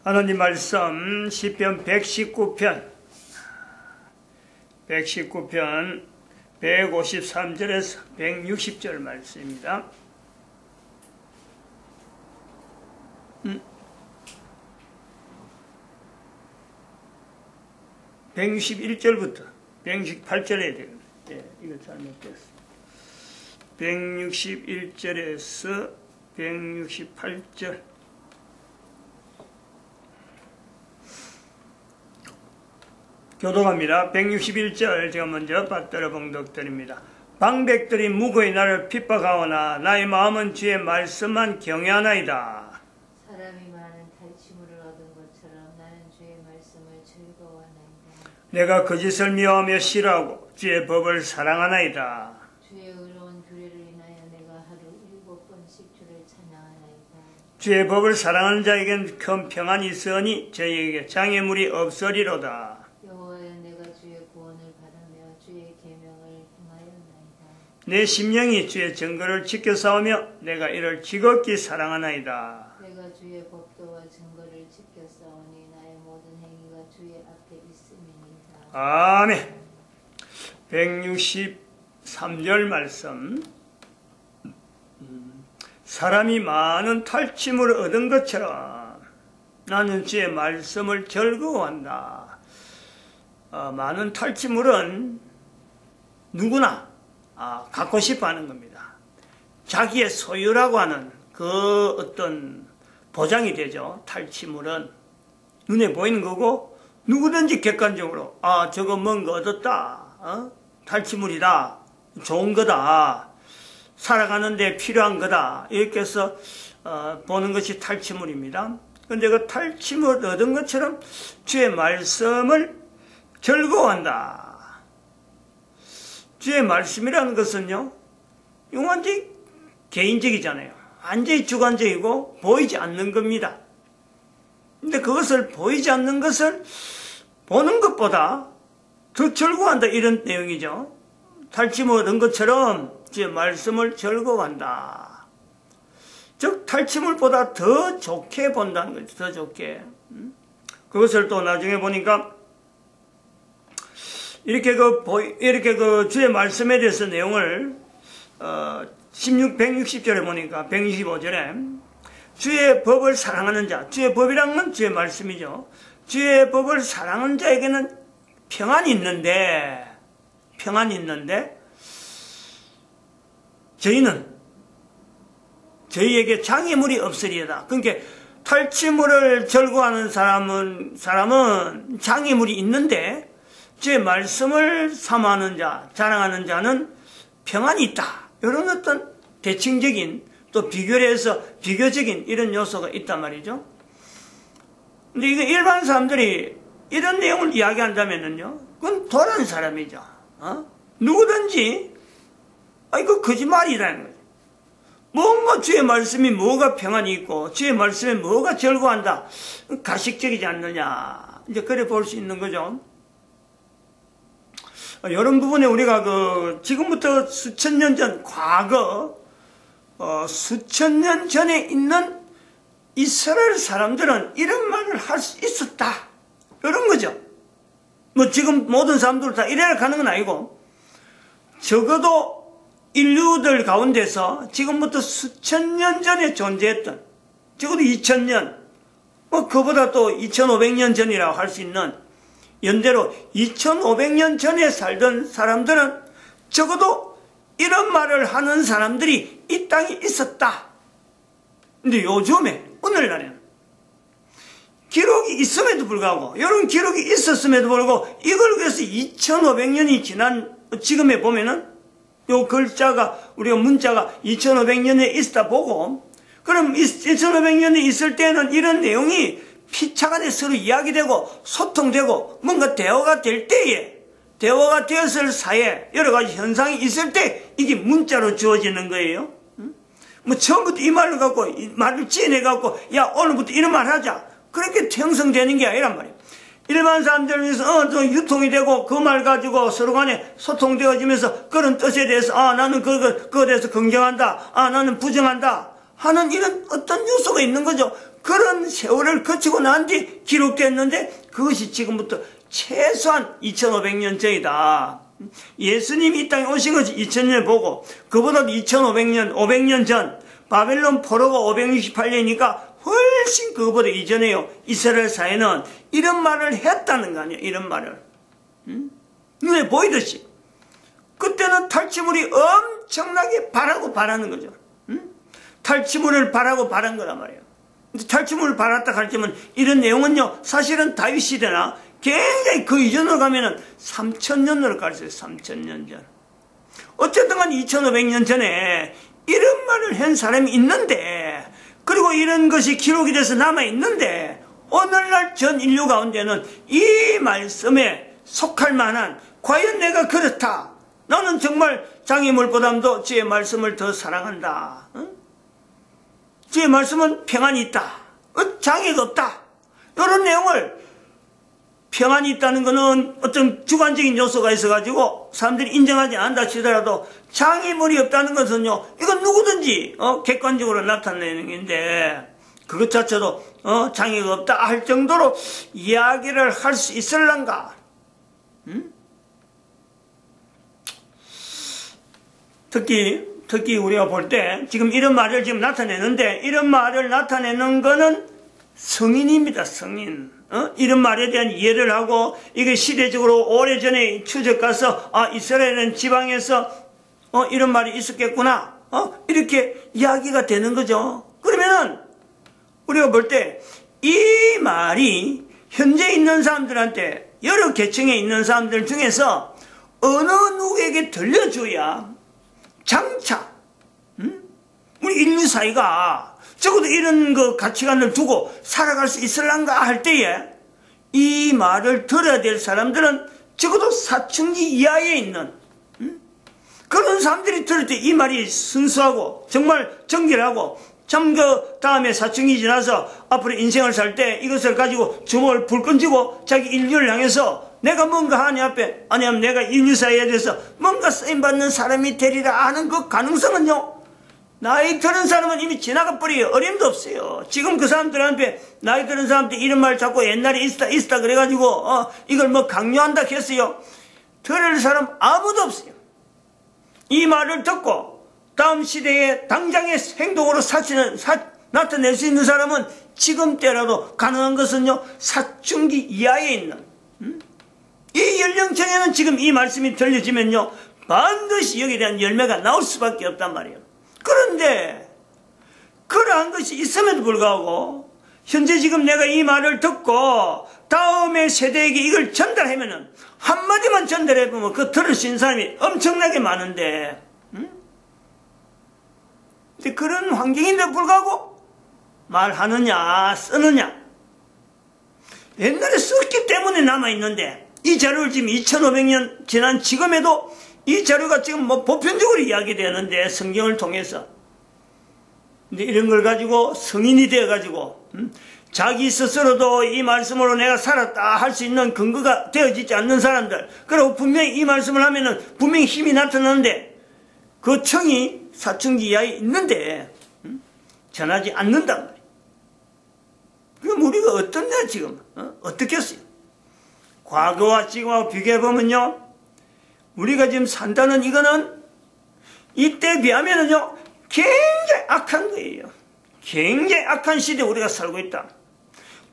하나님 말씀 시편 119편 153절에서 160절 말씀입니다. 161절부터 168절에 해야 되겠네. 이거 잘못됐어. 161절에서 168절. 교독합니다. 161절 제가 먼저 받들어 봉독드립니다. 방백들이 무고히 나를 핍박하오나 나의 마음은 주의 말씀만 경외하나이다. 사람이 많은 탈취물을 얻은 것처럼 나는 주의 말씀을 즐거워하나이다. 내가 거짓을 미워하며 싫어하고 주의 법을 사랑하나이다. 주의 의로운 규례를 인하여 내가 하루 7번씩 주를 찬양하나이다. 주의 법을 사랑하는 자에겐 큰 평안이 있으니 저희에게 장애물이 없으리로다. 여호와여, 내가 주의 구원을 바라며 주의 계명을 행하였나이다. 내 심령이 주의 증거를 지켜 싸우며 내가 이를 지극히 사랑하나이다. 내가 주의 법도와 증거를 지켜 싸우니 나의 모든 행위가 주의 앞에 있음이니이다. 아멘. 163절 말씀. 사람이 많은 탈취물을 얻은 것처럼 나는 주의 말씀을 즐거워한다. 많은 탈취물은 누구나 갖고 싶어 하는 겁니다. 자기의 소유라고 하는 그 어떤 보장이 되죠. 탈취물은 눈에 보이는 거고 누구든지 객관적으로 저거 뭔가 얻었다. 탈취물이다. 좋은 거다. 살아가는데 필요한 거다. 이렇게 해서 보는 것이 탈취물입니다. 그런데 그 탈취물 얻은 것처럼 주의 말씀을 즐거워한다. 주의 말씀이라는 것은요, 완전히 개인적이잖아요. 완전히 주관적이고 보이지 않는 겁니다. 근데 그것을 보이지 않는 것을 보는 것보다 더 즐거워한다. 이런 내용이죠. 탈취물 얻은 것처럼 주의 말씀을 즐거워한다. 즉 탈취물보다 더 좋게 본다는 거죠. 더 좋게. 그것을 또 나중에 보니까 이렇게 주의 말씀에 대해서 내용을 160절에 보니까 165절에 주의 법을 사랑하는 자, 주의 법이란 건 주의 말씀이죠. 주의 법을 사랑하는 자에게는 평안이 있는데 저희에게 장애물이 없으리이다. 그러니까 탈취물을 즐거워하는 사람은 장애물이 있는데 주의 말씀을 사모하는 자, 자랑하는 자는 평안이 있다. 이런 어떤 대칭적인 또 비교적인 이런 요소가 있단 말이죠. 근데 이거 일반 사람들이 이런 내용을 이야기한다면요, 그건 도라는 사람이죠. 누구든지 이거 거짓말이라는 거죠. 뭔가 주의 말씀이 뭐가 평안이 있고 주의 말씀에 뭐가 즐거워한다. 가식적이지 않느냐. 이제 그래 볼 수 있는 거죠. 이런 부분에 우리가 지금부터 수천 년 전, 과거, 수천 년 전에 있는 이스라엘 사람들은 이런 말을 할 수 있었다. 이런 거죠. 지금 모든 사람들 다 이래라 가는 건 아니고, 적어도 인류들 가운데서 지금부터 수천 년 전에 존재했던, 적어도 2000년, 그보다 또 2500년 전이라고 할 수 있는, 연대로 2500년 전에 살던 사람들은 적어도 이런 말을 하는 사람들이 이 땅에 있었다. 근데 요즘에, 오늘날에는 기록이 있음에도 불구하고, 이런 기록이 있었음에도 불구하고, 이걸 위해서 2500년이 지난 지금에 보면은, 요 글자가, 우리가 문자가 2500년에 있다 보고, 그럼 2500년에 있을 때는 이런 내용이 피차가 돼 서로 이야기되고 소통되고 뭔가 대화가 될 때에, 대화가 되었을 사이에 여러 가지 현상이 있을 때 이게 문자로 주어지는 거예요. 처음부터 이 말을 갖고 말을 지어내갖고 오늘부터 이런 말 하자, 그렇게 형성되는 게 아니란 말이에요. 일반 사람들에서 유통이 되고 그 말 가지고 서로 간에 소통되어지면서 그런 뜻에 대해서 나는 그거에 대해서 긍정한다, 나는 부정한다 하는 이런 어떤 요소가 있는 거죠. 그런 세월을 거치고 난 뒤 기록됐는데 그것이 지금부터 최소한 2500년 전이다. 예수님이 이 땅에 오신 것이 2000년 보고 그보다도 2500년, 500년 전 바벨론 포로가 568년이니까 훨씬 그거보다 이전에요. 이스라엘 사회는 이런 말을 했다는 거 아니에요. 이런 말을. 눈에 보이듯이. 그때는 탈취물이 엄청나게 바라고 바라는 거죠. 탈취물을 바라고 바란 거란 말이에요. 탈취물을 바랐다 할지면 이런 내용은요, 사실은 다윗 시대나 굉장히 그 이전으로 가면은 3000년으로 갈 수 있어요. 3000년 전. 어쨌든 간 2500년 전에 이런 말을 한 사람이 있는데, 그리고 이런 것이 기록이 돼서 남아있는데, 오늘날 전 인류 가운데는 이 말씀에 속할 만한, 과연 내가 그렇다. 나는 정말 장애물보다도 주의 말씀을 더 사랑한다. 주의 말씀은 평안이 있다. 장애가 없다. 이런 내용을, 평안이 있다는 것은 어떤 주관적인 요소가 있어가지고 사람들이 인정하지 않는다 치더라도 장애물이 없다는 것은요, 이건 누구든지 객관적으로 나타내는 건데, 그것 자체도 장애가 없다 할 정도로 이야기를 할 수 있을란가? 특히 우리가 볼 때 지금 이런 말을 지금 나타내는데, 이런 말을 나타내는 거는 성인입니다. 성인. 이런 말에 대한 이해를 하고, 이게 시대적으로 오래전에 추적 가서 이스라엘은 지방에서 이런 말이 있었겠구나, 이렇게 이야기가 되는 거죠. 그러면은 우리가 볼 때 이 말이 현재 있는 사람들한테, 여러 계층에 있는 사람들 중에서 어느 누구에게 들려줘야 장차 우리 인류 사회가 적어도 이런 그 가치관을 두고 살아갈 수 있을란가 할 때에, 이 말을 들어야 될 사람들은 적어도 사춘기 이하에 있는 그런 사람들이 들을 때 이 말이 순수하고 정말 정결하고, 참 그 다음에 사춘기 지나서 앞으로 인생을 살 때 이것을 가지고 주먹을 불 끈지고 자기 인류를 향해서 내가 뭔가 하니 앞에, 아니면 내가 인류 사회에 대해서 뭔가 쓰임받는 사람이 되리라 하는 그 가능성은요, 나이 들은 사람은 이미 지나가 버려요. 어림도 없어요. 지금 그 사람들한테, 나이 들은 사람한테 이런 말 자꾸 옛날에 있다 그래가지고 이걸 뭐 강요한다 했어요. 들을 사람 아무도 없어요. 이 말을 듣고 다음 시대에 당장의 행동으로 나타낼 수 있는 사람은 지금 때라도 가능한 것은요, 사춘기 이하에 있는 이 연령층에는 지금 이 말씀이 들려지면요, 반드시 여기에 대한 열매가 나올 수밖에 없단 말이에요. 그런데 그러한 것이 있음에도 불구하고 현재 지금 내가 이 말을 듣고 다음의 세대에게 이걸 전달하면은, 한마디만 전달해보면 그 들을 수 있는 사람이 엄청나게 많은데, 근데 그런 환경인데도 불구하고 말하느냐 쓰느냐, 옛날에 썼기 때문에 남아있는데, 이 자료를 지금 2500년 지난 지금에도 이 자료가 지금 뭐 보편적으로 이야기되는데, 성경을 통해서. 근데 이런 걸 가지고 성인이 되어가지고 자기 스스로도 이 말씀으로 내가 살았다 할 수 있는 근거가 되어지지 않는 사람들, 그리고 분명히 이 말씀을 하면은 분명히 힘이 나타나는데 그 청이 사춘기 이하에 있는데 전하지 않는단 말이에요. 그럼 우리가 어떻냐 지금? 어떻게 했어요? 과거와 지금하고 비교해보면요, 우리가 지금 산다는 이거는 이때에 비하면은요, 굉장히 악한 거예요. 굉장히 악한 시대에 우리가 살고 있다.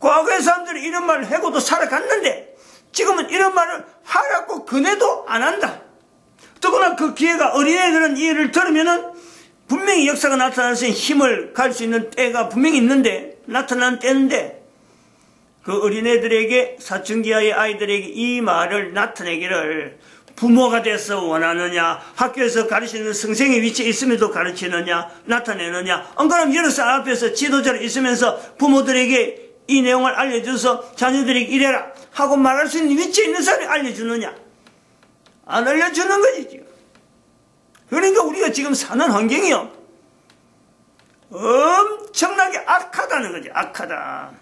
과거의 사람들이 이런 말을 하고도 살아갔는데, 지금은 이런 말을 하라고 그네도 안 한다. 더구나 그 기회가, 어린애들은 이 일을 들으면은 분명히 역사가 나타날 수 있는 힘을 갈 수 있는 때가 분명히 있는데, 나타나는 때인데, 그 어린애들에게, 사춘기의 아이들에게 이 말을 나타내기를 부모가 돼서 원하느냐, 학교에서 가르치는 선생의 위치에 있음에도 가르치느냐, 나타내느냐, 안 그러면 여러 사람 앞에서 지도자로 있으면서 부모들에게 이 내용을 알려줘서 자녀들에게 이래라 하고 말할 수 있는 위치에 있는 사람이 알려주느냐, 안 알려주는 거지 지금. 그러니까 우리가 지금 사는 환경이요, 엄청나게 악하다는 거죠. 악하다.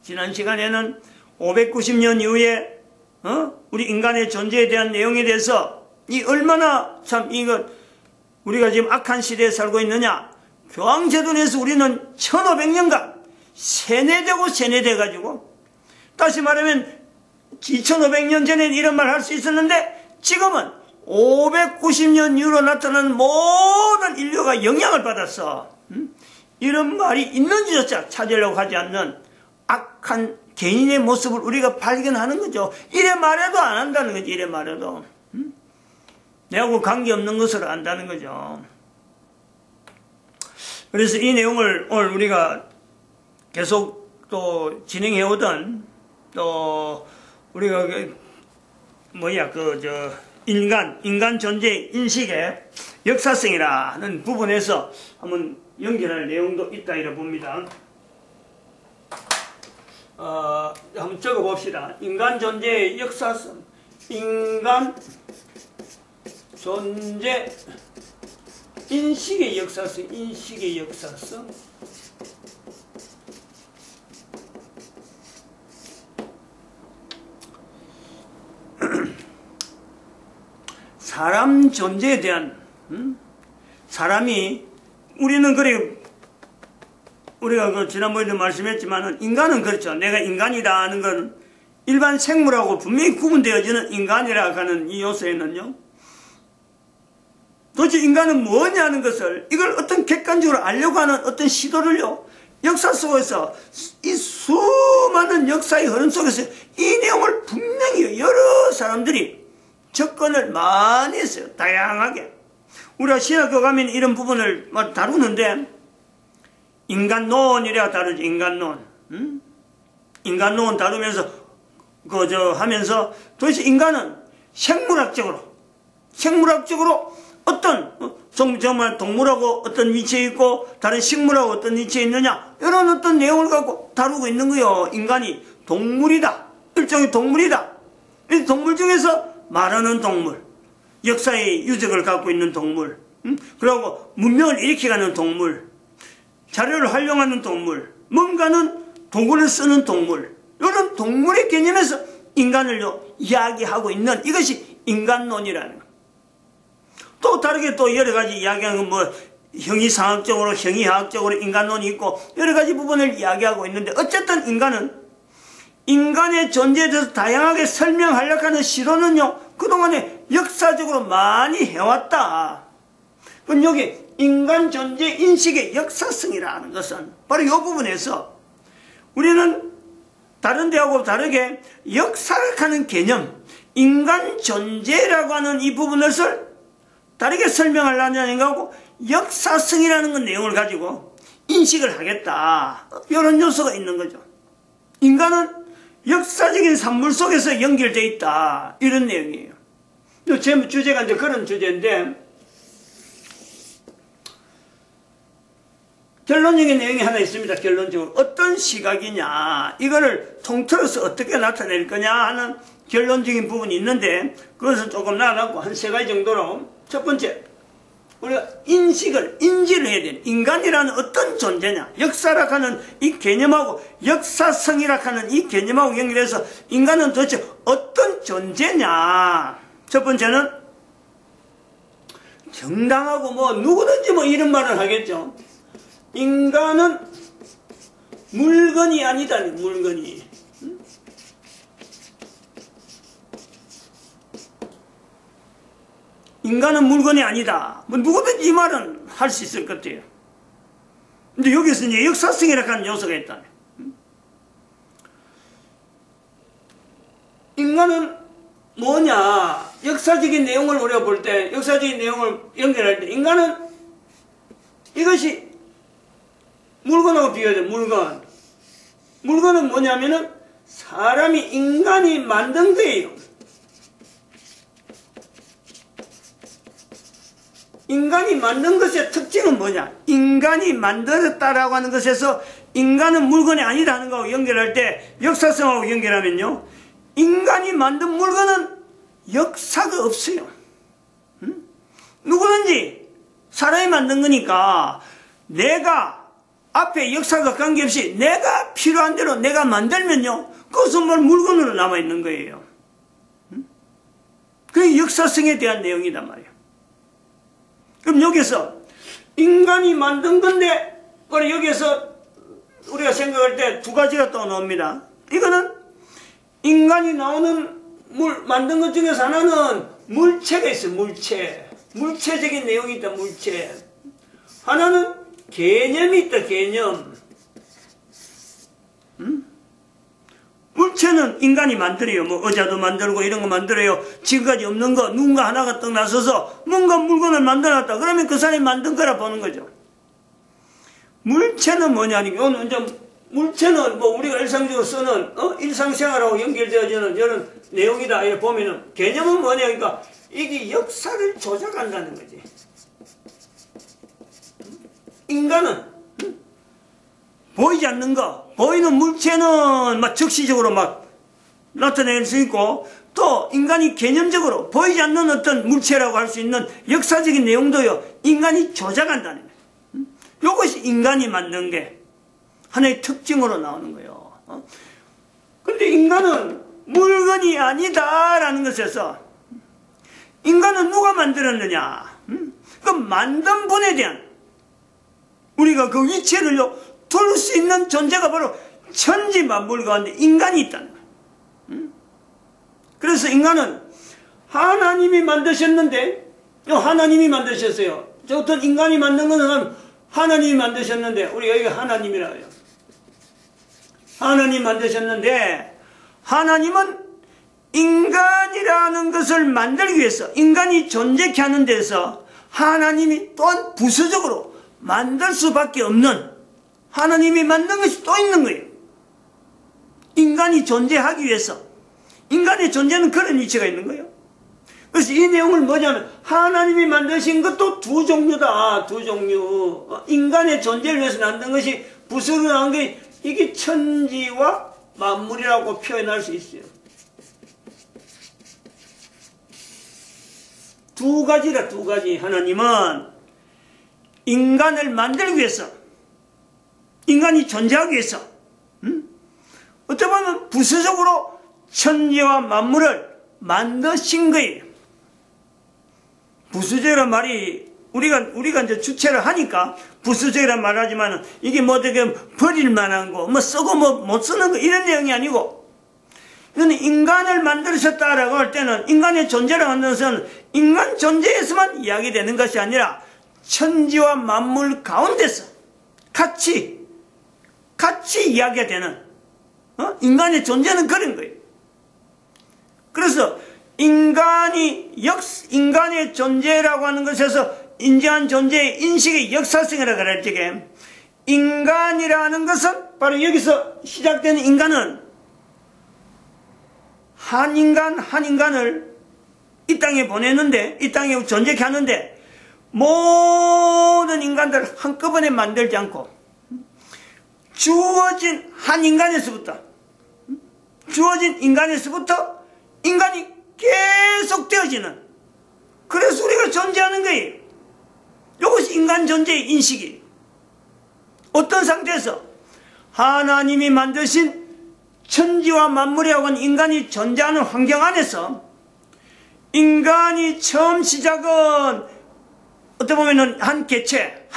지난 시간에는 590년 이후에 우리 인간의 존재에 대한 내용에 대해서 이 얼마나 참 이거 우리가 지금 악한 시대에 살고 있느냐. 교황제도에서 우리는 1500년간 세뇌되고 세뇌돼가지고, 다시 말하면 2500년 전에는 이런 말 할 수 있었는데 지금은 590년 이후로 나타나는 모든 인류가 영향을 받았어. 이런 말이 있는지조차 찾으려고 하지 않는 악한 개인의 모습을 우리가 발견하는 거죠. 이래 말해도 안 한다는 거지. 이래 말해도 내하고 관계없는 것으로 안다는 거죠. 그래서 이 내용을 오늘 우리가 계속 또 진행해 오던, 또 우리가 인간 존재의 인식의 역사성이라는 부분에서 한번 연결할 내용도 있다 이래 봅니다. 한번 적어봅시다. 인간 존재의 역사성. 인간 존재 인식의 역사성. 인식의 역사성. 사람 존재에 대한, 사람이, 우리는 그래, 우리가 지난번에도 말씀했지만은, 인간은 그렇죠. 내가 인간이다 하는 건 일반 생물하고 분명히 구분되어지는 인간이라 하는 이 요소에는요, 도대체 인간은 뭐냐는 것을, 이걸 어떤 객관적으로 알려고 하는 어떤 시도를요, 역사 속에서, 이 수많은 역사의 흐름 속에서 이 내용을 분명히 여러 사람들이 접근을 많이 했어요. 다양하게. 우리가 신학교 가면 이런 부분을 다루는데, 인간론이라 다루죠. 인간론. 인간론 다루면서, 하면서, 도대체 인간은 생물학적으로 어떤, 정말 동물하고 어떤 위치에 있고, 다른 식물하고 어떤 위치에 있느냐, 이런 어떤 내용을 갖고 다루고 있는 거예요. 인간이 동물이다. 일종의 동물이다. 이 동물 중에서 말하는 동물, 역사의 유적을 갖고 있는 동물, 그리고 문명을 일으켜가는 동물, 자료를 활용하는 동물, 뭔가는 도구를 쓰는 동물, 이런 동물의 개념에서 인간을요 이야기하고 있는 이것이 인간론이라는 거예요. 또 다르게 또 여러 가지 이야기하는 건 형이상학적으로, 형이화학적으로 인간론이 있고 여러 가지 부분을 이야기하고 있는데, 어쨌든 인간의 존재에 대해서 다양하게 설명하려고 하는 시도는요, 그동안에 역사적으로 많이 해왔다. 그럼 여기 인간 존재 인식의 역사성이라는 것은 바로 이 부분에서 우리는 다른 데하고 다르게 역사학하는 개념, 인간 존재라고 하는 이 부분을 다르게 설명하려는 것하고 역사성이라는 건 내용을 가지고 인식을 하겠다. 이런 요소가 있는 거죠. 인간은 역사적인 산물 속에서 연결되어 있다. 이런 내용이에요. 제 주제가 이제 그런 주제인데, 결론적인 내용이 하나 있습니다. 결론적으로. 어떤 시각이냐, 이거를 통틀어서 어떻게 나타낼 거냐 하는 결론적인 부분이 있는데, 그것은 조금 나눠갖고 한 3가지 정도로, 첫 번째, 우리가 인지를 해야 돼. 인간이라는 어떤 존재냐. 역사라 하는 이 개념하고, 역사성이라 하는 이 개념하고 연결해서 인간은 도대체 어떤 존재냐. 첫 번째는 정당하고 누구든지 이런 말을 하겠죠. 인간은 물건이 아니다. 물건이. 인간은 물건이 아니다. 누구든지 이 말은 할 수 있을 것 같아요. 근데 여기서 이제 역사성이라고 하는 요소가 있다. 인간은 뭐냐? 역사적인 내용을 우리가 볼 때, 역사적인 내용을 연결할 때, 인간은 이것이 물건하고 비교해야 돼. 물건은 뭐냐면은 인간이 만든 거예요. 인간이 만든 것의 특징은 뭐냐? 인간이 만들었다라고 하는 것에서 인간은 물건이 아니라는 거하고 연결할 때, 역사성하고 연결하면요, 인간이 만든 물건은 역사가 없어요. 누구든지 사람이 만든 거니까 내가 앞에 역사가 관계없이 내가 필요한 대로 내가 만들면요, 그것은 물건으로 남아있는 거예요. 그게 역사성에 대한 내용이단 말이에요. 그럼 여기서 인간이 만든 건데, 여기에서 우리가 생각할 때 두 가지가 또 나옵니다. 이거는 인간이 나오는 만든 것 중에서 하나는 물체가 있어요. 물체적인 내용이 있다. 물체. 하나는 개념이 있다. 개념. 물체는 인간이 만들어요. 뭐 의자도 만들고 이런 거 만들어요. 지금까지 없는 거 누군가 하나가 떡 나서서 뭔가 물건을 만들어놨다. 그러면 그 사람이 만든 거라 보는 거죠. 물체는 뭐냐니까 오늘 이제 물체는 뭐 우리가 일상적으로 쓰는 일상생활하고 연결되어지는 이런 내용이다. 이렇게 보면은 개념은 뭐냐 그러니까 이게 역사를 조작한다는 거지. 인간은 보이지 않는 거, 보이는 물체는 막 즉시적으로 막 나타낼 수 있고, 또 인간이 개념적으로 보이지 않는 어떤 물체라고 할 수 있는 역사적인 내용도요, 인간이 조작한다는 거예요. 이것이 인간이 만든 게 하나의 특징으로 나오는 거예요. 근데 인간은 물건이 아니다라는 것에서 인간은 누가 만들었느냐? 그 만든 분에 대한 우리가 그 위치를요, 둘 수 있는 존재가 바로 천지 만물 가운데 인간이 있다는 거예요. 그래서 인간은 하나님이 만드셨는데, 하나님이 만드셨어요. 저 어떤 인간이 만든 것은 하나님이 만드셨는데, 우리가 여기가 하나님이라고 해요. 하나님 만드셨는데, 하나님은 인간이라는 것을 만들기 위해서, 인간이 존재케 하는 데서 하나님이 또한 부수적으로 만들 수밖에 없는 하나님이 만든 것이 또 있는 거예요. 인간이 존재하기 위해서. 인간의 존재는 그런 이치가 있는 거예요. 그래서 이 내용을 뭐냐면 하나님이 만드신 것도 두 종류다. 두 종류. 인간의 존재를 위해서 만든 것이 부수로 나온 게 이게 천지와 만물이라고 표현할 수 있어요. 두 가지라. 두 가지. 하나님은 인간을 만들기 위해서, 인간이 존재하기 위해서, 어떻게 보면 부수적으로 천지와 만물을 만드신 거예요. 부수적이란 말이 우리가 이제 주체를 하니까 부수적이란 말을 하지만 이게 뭐 되게 버릴 만한 거, 뭐 쓰고 뭐 못 쓰는 거 이런 내용이 아니고, 이거는 인간을 만드셨다라고 할 때는 인간의 존재를 만드는 것은 인간 존재에서만 이야기되는 것이 아니라 천지와 만물 가운데서 같이 이야기가 되는 인간의 존재는 그런 거예요. 그래서 인간의 존재라고 하는 것에서 인지한 존재의 인식의 역사성이라고 할 적에 인간이라는 것은 바로 여기서 시작되는 인간은 한 인간을 이 땅에 보내는데, 이 땅에 존재케 하는데 모든 인간들을 한꺼번에 만들지 않고 주어진 한 인간에서부터 인간이 계속 되어지는, 그래서 우리가 존재하는 거예요. 이것이 인간 존재의 인식이에요. 어떤 상태에서 하나님이 만드신 천지와 만물이라고 하는 인간이 존재하는 환경 안에서 인간이 처음 시작은 어떻게 보면 한 개체,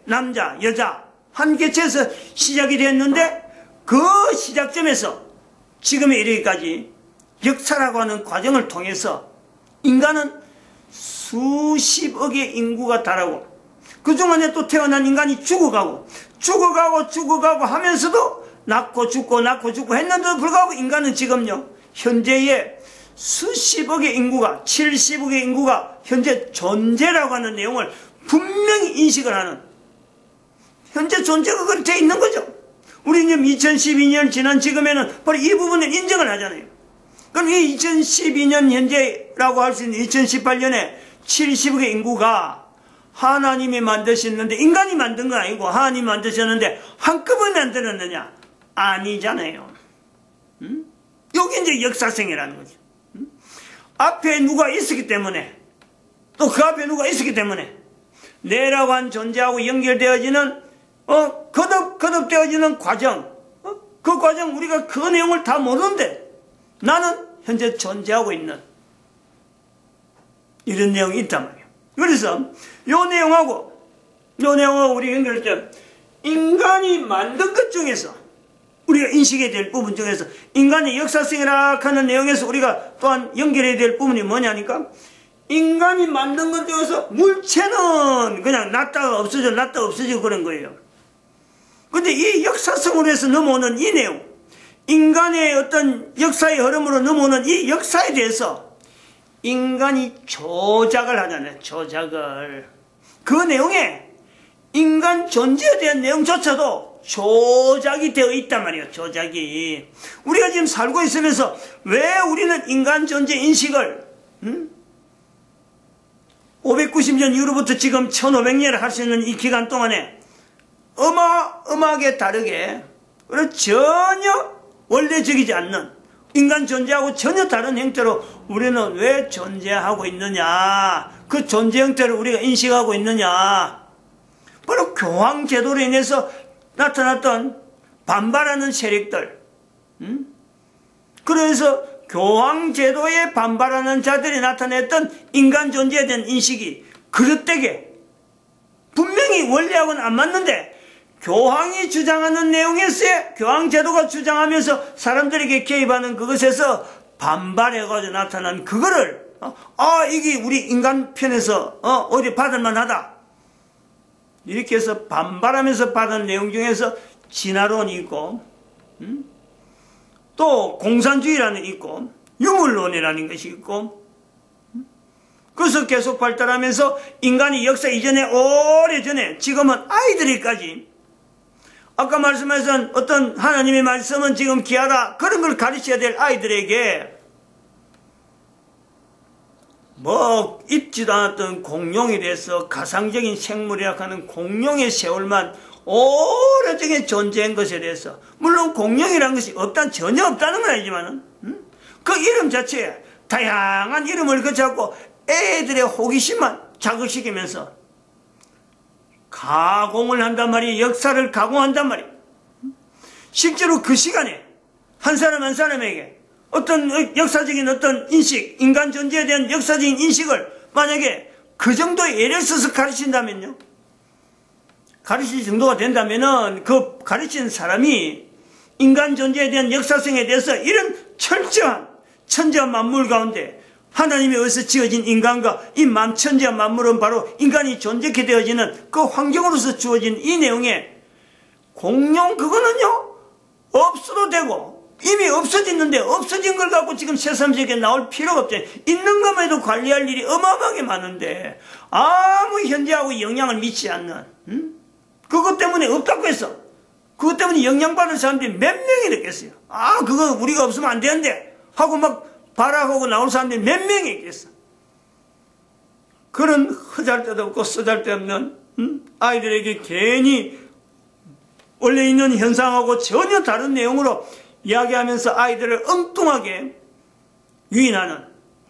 남자, 여자, 한 개체에서 시작이 됐는데 그 시작점에서 지금에 이르기까지 역사라고 하는 과정을 통해서 인간은 수십억의 인구가 달하고 그중 안에 또 태어난 인간이 죽어가고 하면서도 낳고 죽고 했는데도 불구하고 인간은 지금요 현재의 수십억의 인구가 70억의 인구가 현재 존재라고 하는 내용을 분명히 인식을 하는, 현재 존재가 그렇게 돼 있는 거죠. 우리는 2012년 지난 지금에는 바로 이 부분을 인정을 하잖아요. 그럼 이 2012년 현재라고 할 수 있는 2018년에 70억의 인구가 하나님이 만드셨는데, 인간이 만든 건 아니고 하나님이 만드셨는데 한꺼번에 만들었느냐? 아니잖아요. 여기 이제 역사성이라는 거죠. 앞에 누가 있었기 때문에, 또 그 앞에 누가 있었기 때문에 내라고 한 존재하고 연결되어지는 거듭되어지는 과정, 그 과정 우리가 그 내용을 다 모르는데 나는 현재 존재하고 있는 이런 내용이 있단 말이에요. 그래서 요 내용하고 우리 연결할 때 인간이 만든 것 중에서 우리가 인식해야 될 부분 중에서 인간의 역사성이라 하는 내용에서 우리가 또한 연결해야 될 부분이 뭐냐니까 인간이 만든 것 중에서 물체는 그냥 났다가 없어지고 그런 거예요. 근데 이 역사성으로 해서 넘어오는 이 내용, 인간의 어떤 역사의 흐름으로 넘어오는 이 역사에 대해서 인간이 조작을 하잖아요. 조작을. 그 내용에 인간 존재에 대한 내용조차도 조작이 되어 있단 말이에요. 조작이. 우리가 지금 살고 있으면서 왜 우리는 인간 존재 인식을 590년 이후로부터 지금 1500년을 할 수 있는 이 기간 동안에 어마어마하게 다르게 전혀 원래적이지 않는 인간 존재하고 전혀 다른 형태로 우리는 왜 존재하고 있느냐, 그 존재 형태를 우리가 인식하고 있느냐, 바로 교황제도로 인해서 나타났던 반발하는 세력들, 그래서 교황제도에 반발하는 자들이 나타냈던 인간 존재에 대한 인식이 그릇되게 분명히 원래하고는 안 맞는데 교황이 주장하는 내용에서의 교황제도가 주장하면서 사람들에게 개입하는 그것에서 반발해가지고 나타난 그거를 이게 우리 인간 편에서 어디 받을만하다 이렇게 해서 반발하면서 받은 내용 중에서 진화론이 있고 또 공산주의라는 게 있고 유물론이라는 것이 있고 그래서 계속 발달하면서 인간이 역사 이전에 오래전에 지금은 아이들이까지 아까 말씀하신 어떤 하나님의 말씀은 지금 귀하다 그런 걸 가르쳐야 될 아이들에게 뭐 입지도 않았던 공룡에 대해서 가상적인 생물이라 하는 공룡의 세월만 오래전에 존재한 것에 대해서 물론 공룡이라는 것이 전혀 없다는 건 아니지만 그 이름 자체에 다양한 이름을 거쳐갖고 애들의 호기심만 자극시키면서 가공을 한단 말이에요. 역사를 가공한단 말이에요. 실제로 그 시간에 한 사람 한 사람에게 어떤 역사적인 어떤 인식, 인간 존재에 대한 역사적인 인식을 만약에 그 정도의 예를 써서 가르친다면요. 가르칠 정도가 된다면은 그 가르치는 사람이 인간 존재에 대한 역사성에 대해서 이런 철저한 천지와 만물 가운데 하나님에 의해서 지어진 인간과 이 만천지와 만물은 바로 인간이 존재케 되어지는 그 환경으로서 주어진 이 내용에 공룡 그거는요 없어도 되고 이미 없어졌는데 없어진 걸 갖고 지금 새삼스럽게 나올 필요가 없잖아요. 있는 것만해도 관리할 일이 어마어마하게 많은데 아무 현재하고 영향을 미치지 않는 그것 때문에 없다고 했어. 그것 때문에 영향받는 사람들이 몇 명이 됐겠어요. 그거 우리가 없으면 안 되는데 하고 막 발악하고 나올 사람들이 몇 명이 있겠어. 그런 허잘데도 없고 쓰잘데없는 아이들에게 괜히 원래 있는 현상하고 전혀 다른 내용으로 이야기하면서 아이들을 엉뚱하게 유인하는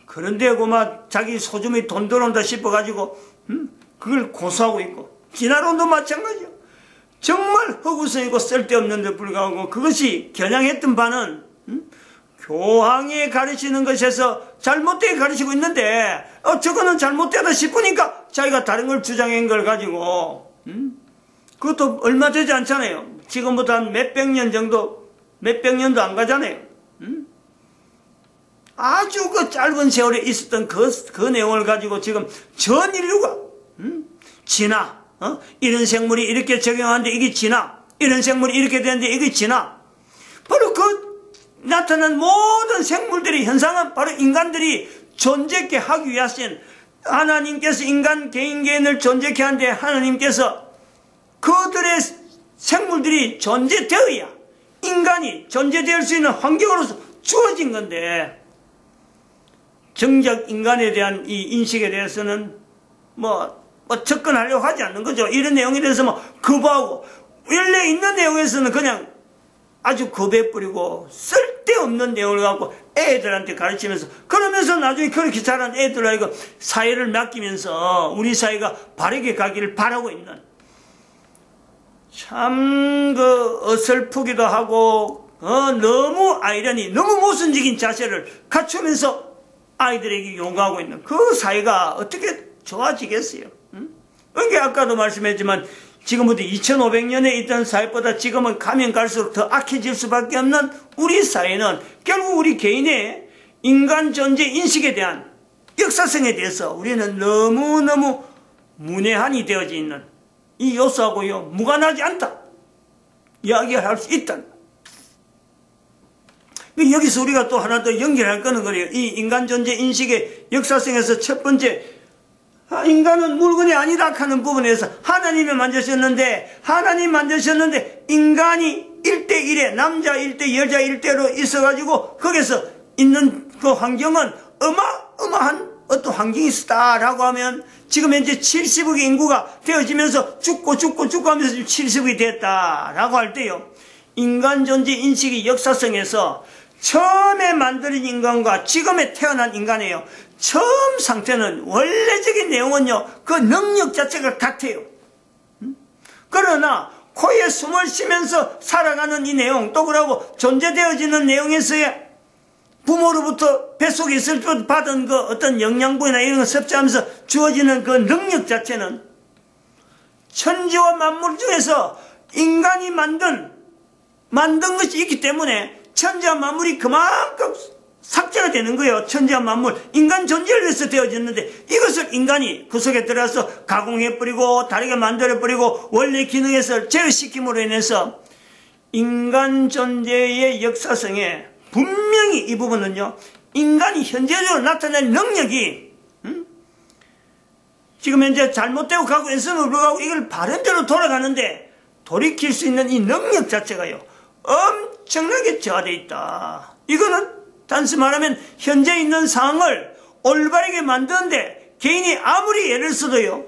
그런데 막 자기 소중히 돈 들어온다 싶어가지고 그걸 고수하고 있고 진화론도 마찬가지요. 정말 허구성이고 쓸데없는 데 불구하고 그것이 겨냥했던 바는 교황이 가르치는 것에서 잘못되게 가르치고 있는데 저거는 잘못되다 싶으니까 자기가 다른 걸 주장한 걸 가지고 그것도 얼마 되지 않잖아요. 지금부터 한 몇백 년 정도 몇백 년도 안 가잖아요. 아주 그 짧은 세월에 있었던 그 내용을 가지고 지금 전 인류가 진화 이런 생물이 이렇게 적용하는데 이게 진화 이런 생물이 이렇게 되는데 이게 진화 바로 그 나타난 모든 생물들의 현상은 바로 인간들이 존재케 하기 위하신 하나님께서 인간 개인을 존재케 하는데 하나님께서 그들의 생물들이 존재되어야 인간이 존재될 수 있는 환경으로서 주어진 건데 정작 인간에 대한 이 인식에 대해서는 뭐 접근하려고 하지 않는 거죠. 이런 내용에 대해서 거부하고 원래 있는 내용에서는 그냥 아주 겁에 뿌리고 쓸데없는 내용을 갖고 애들한테 가르치면서 그러면서 나중에 그렇게 자란 애들하고 사회를 맡기면서 우리 사회가 바르게 가기를 바라고 있는 참 어설프기도 하고 너무 아이러니 너무 모순적인 자세를 갖추면서 아이들에게 요구하고 있는 그 사회가 어떻게 좋아지겠어요? 그러니까 아까도 말씀했지만 지금부터 2500년에 있던 사회보다 지금은 가면 갈수록 더 악해질 수밖에 없는 우리 사회는 결국 우리 개인의 인간 존재 인식에 대한 역사성에 대해서 우리는 너무너무 문외한이 되어져 있는 이 요소하고요 무관하지 않다 이야기할 수 있다. 여기서 우리가 또 하나 더 연결할 거는 그래요. 이 인간 존재 인식의 역사성에서 첫 번째 인간은 물건이 아니다 하는 부분에서 하나님이 만드셨는데 인간이 1대1에 남자 1대 여자 1대로 있어가지고 거기서 있는 그 환경은 어마어마한 어떤 환경이 있었다라고 하면 지금 현재 70억의 인구가 되어지면서 죽고 하면서 70억이 됐다라고 할 때요. 인간 존재 인식의 역사성에서 처음에 만들어진 인간과 지금에 태어난 인간이에요. 처음 상태는 원래적인 내용은요. 그 능력 자체가 같아요. 그러나 코에 숨을 쉬면서 살아가는 이 내용 또 그러고 존재되어지는 내용에서의 부모로부터 뱃속에 있을 때 받은 그 어떤 영양분이나 이런 걸 섭취하면서 주어지는 그 능력 자체는 천지와 만물 중에서 인간이 만든 것이 있기 때문에 천지와 만물이 그만큼 삭제가 되는 거예요. 천지와 만물, 인간 존재를 위해서 되어졌는데 이것을 인간이 그 속에 들어가서 가공해버리고 다르게 만들어버리고 원래 기능에서 제어시킴으로 인해서 인간 존재의 역사성에 분명히 이 부분은요. 인간이 현재적으로 나타낼 능력이 지금 현재 잘못되고 가고 왼손으로 불어가고 이걸 바른 대로 돌아가는데 돌이킬 수 있는 이 능력 자체가요. 엄청나게 저하되어 있다. 이거는 단순히 말하면 현재 있는 상황을 올바르게 만드는데 개인이 아무리 애를 써도요.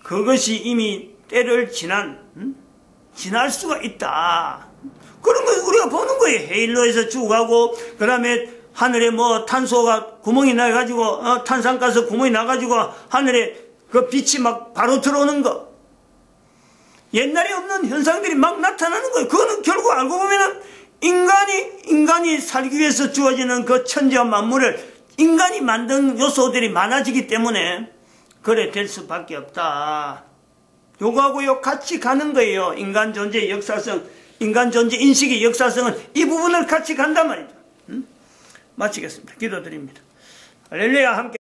그것이 이미 때를 지날 수가 있다. 그런 거 우리가 보는 거예요. 헤일로에서 죽어가고 그 다음에 하늘에 뭐 탄소가 구멍이 나가지고 탄산가스 구멍이 나가지고 하늘에 그 빛이 막 바로 들어오는 거. 옛날에 없는 현상들이 막 나타나는 거예요. 그거는 결국 알고 보면은 인간이 살기 위해서 주어지는 그 천지와 만물을 인간이 만든 요소들이 많아지기 때문에 그래 될 수밖에 없다. 요거하고요 같이 가는 거예요. 인간 존재의 역사성, 인간 존재 인식의 역사성은 이 부분을 같이 간단 말이죠. 마치겠습니다. 기도드립니다. 할렐루야 함께.